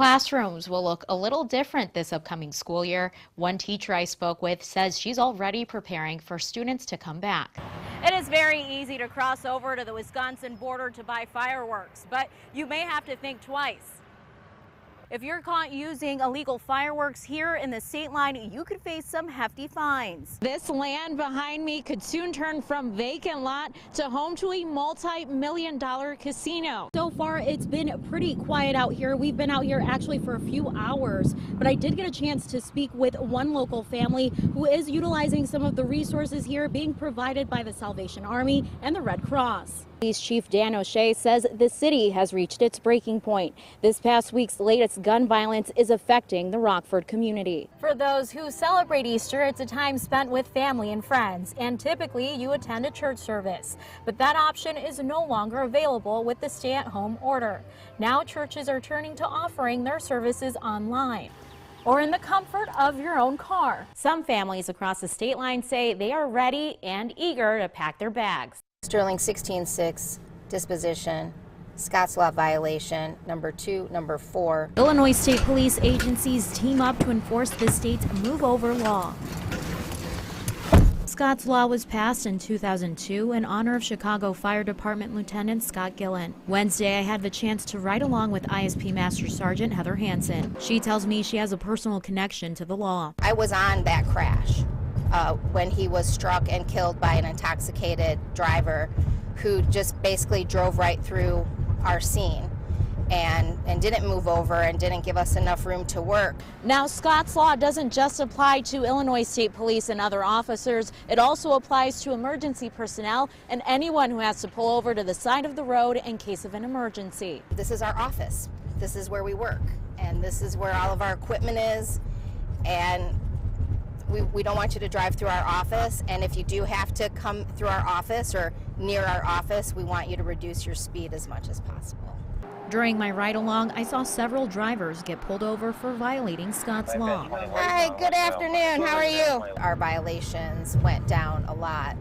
Classrooms will look a little different this upcoming school year. One teacher I spoke with says she's already preparing for students to come back. It is very easy to cross over to the Wisconsin border to buy fireworks, but you may have to think twice. If you're caught using illegal fireworks here in the state line, you could face some hefty fines. This land behind me could soon turn from vacant lot to home to a multi-million-dollar casino. So far, it's been pretty quiet out here. We've been out here actually for a few hours, but I did get a chance to speak with one local family who is utilizing some of the resources here being provided by the Salvation Army and the Red Cross. Police Chief Dan O'Shea says the city has reached its breaking point. This past week's latest gun violence is affecting the Rockford community. For those who celebrate Easter, it's a time spent with family and friends, and typically you attend a church service. But that option is no longer available with the stay-at-home order. Now churches are turning to offering their services online or in the comfort of your own car. Some families across the state line say they are ready and eager to pack their bags. Sterling 16-6 disposition, Scott's Law violation, number 2, number 4. Illinois State Police agencies team up to enforce the state's Move Over law. Scott's Law was passed in 2002 in honor of Chicago Fire Department Lieutenant Scott Gillen. Wednesday, I had the chance to ride along with ISP Master Sergeant Heather Hansen. She tells me she has a personal connection to the law. I was on that crash. When he was struck and killed by an intoxicated driver who just basically drove right through our scene and didn't move over and didn't give us enough room to work. Now, Scott's Law doesn't just apply to Illinois State Police and other officers. It also applies to emergency personnel and anyone who has to pull over to the side of the road in case of an emergency. This is our office. This is where we work, and this is where all of our equipment is, and we don't want you to drive through our office, and if you do have to come through our office or near our office, we want you to reduce your speed as much as possible. During my ride along, I saw several drivers get pulled over for violating Scott's Law. Hi, good afternoon. How are you? Our violations went down a lot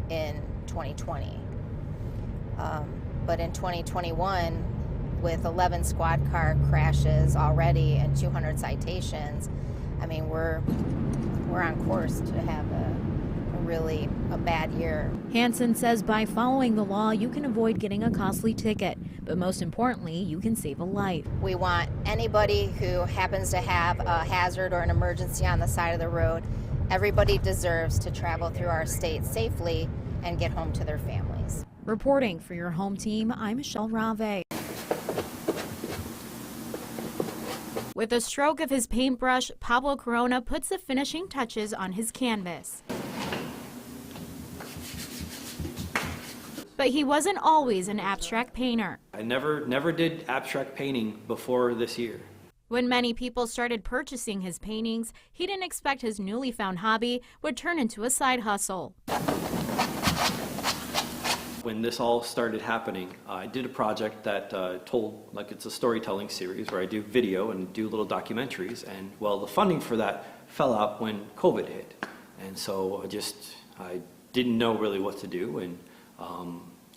in 2020. But in 2021, with 11 squad car crashes already and 200 citations, I mean, we're on course to have a bad year. Hansen says by following the law, you can avoid getting a costly ticket, but most importantly, you can save a life. We want anybody who happens to have a hazard or an emergency on the side of the road, everybody deserves to travel through our state safely and get home to their families. Reporting for your home team, I'm Michele Rave. With a stroke of his paintbrush, Pablo Korona puts the finishing touches on his canvas. But he wasn't always an abstract painter. I never did abstract painting before this year. When many people started purchasing his paintings, he didn't expect his newly found hobby would turn into a side hustle. When this all started happening, I did a project that it's a storytelling series where I do video and do little documentaries, and well, the funding for that fell out when COVID hit. And so I didn't know really what to do, and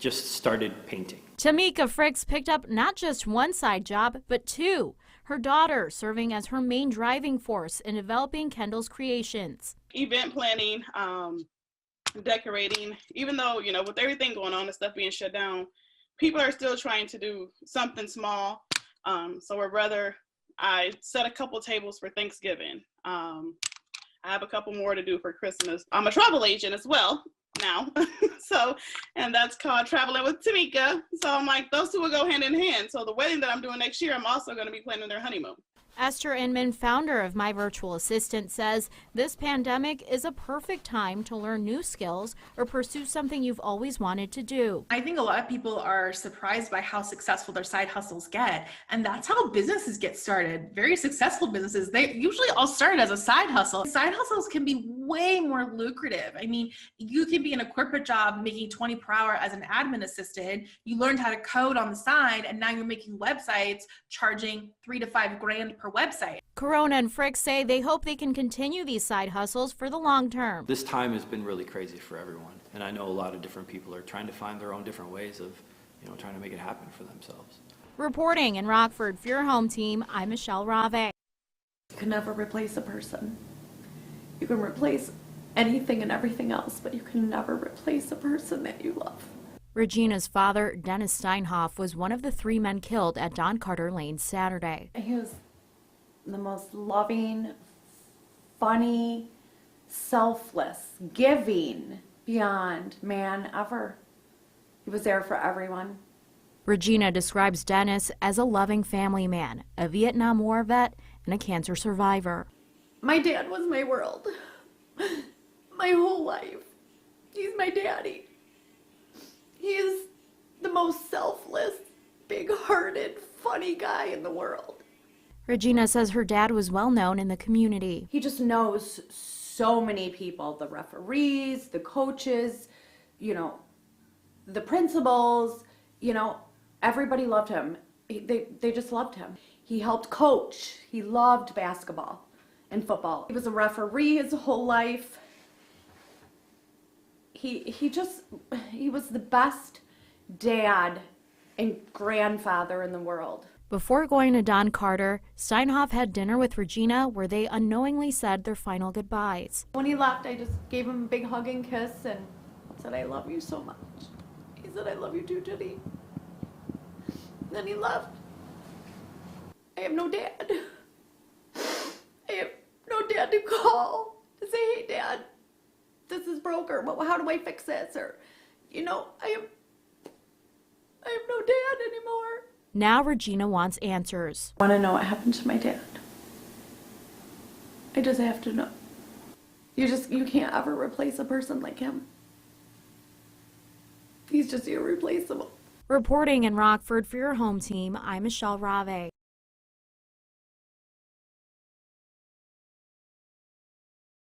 just started painting. TAMICA Fricks picked up not just one side job, but two. Her daughter serving as her main driving force in developing Kendall's creations. Event planning, decorating, even though, with everything going on and stuff being shut down, people are still trying to do something small. I set a couple tables for Thanksgiving. I have a couple more to do for Christmas. I'm a travel agent as well now. And that's called Traveling with TAMICA. So I'm like, those two will go hand in hand. So the wedding that I'm doing next year, I'm also going to be planning their honeymoon. ESTHER INMAN, founder of My Virtual Assistant, says this pandemic is a perfect time to learn new skills or pursue something you've always wanted to do. I think a lot of people are surprised by how successful their side hustles get, and that's how businesses get started. Very successful businesses, they usually all start as a side hustle. Side hustles can be way more lucrative. I mean, you can be in a corporate job making 20 per hour as an admin assistant. You learned how to code on the side, and now you're making websites charging $3 to $5 grand per website. Korona and Fricks say they hope they can continue these side hustles for the long term. This time has been really crazy for everyone, and I know a lot of different people are trying to find their own different ways of, trying to make it happen for themselves. Reporting in Rockford for your home team, I'm Michele Rave. You can never replace a person. You can replace anything and everything else, but you can never replace a person that you love. Regina's father, Dennis Steinhoff, was one of the 3 men killed at Don Carter Lane Saturday. He was the most loving, funny, selfless, giving, beyond man ever. He was there for everyone. Regina describes Dennis as a loving family man, a Vietnam War vet, and a cancer survivor. My dad was my world. My whole life. He's my daddy. He is the most selfless, big-hearted, funny guy in the world. Regina says her dad was well known in the community. He just knows so many people, the referees, the coaches, the principals, everybody loved him. They just loved him. He helped coach. He loved basketball and football. He was a referee his whole life. He was the best dad and grandfather in the world. Before going to Don Carter, Steinhoff had dinner with Regina where they unknowingly said their final goodbyes. When he left, I just gave him a big hug and kiss and said, "I love you so much." He said, "I love you too, Judy." Then he left. I have no dad. I have no dad to call to say, "Hey, Dad, this is broken. How do I fix this?" Or, I have no dad anymore. Now Regina wants answers. I want to know what happened to my dad. I just have to know. You can't ever replace a person like him. He's just irreplaceable. Reporting in Rockford for your home team, I'm Michele Rave.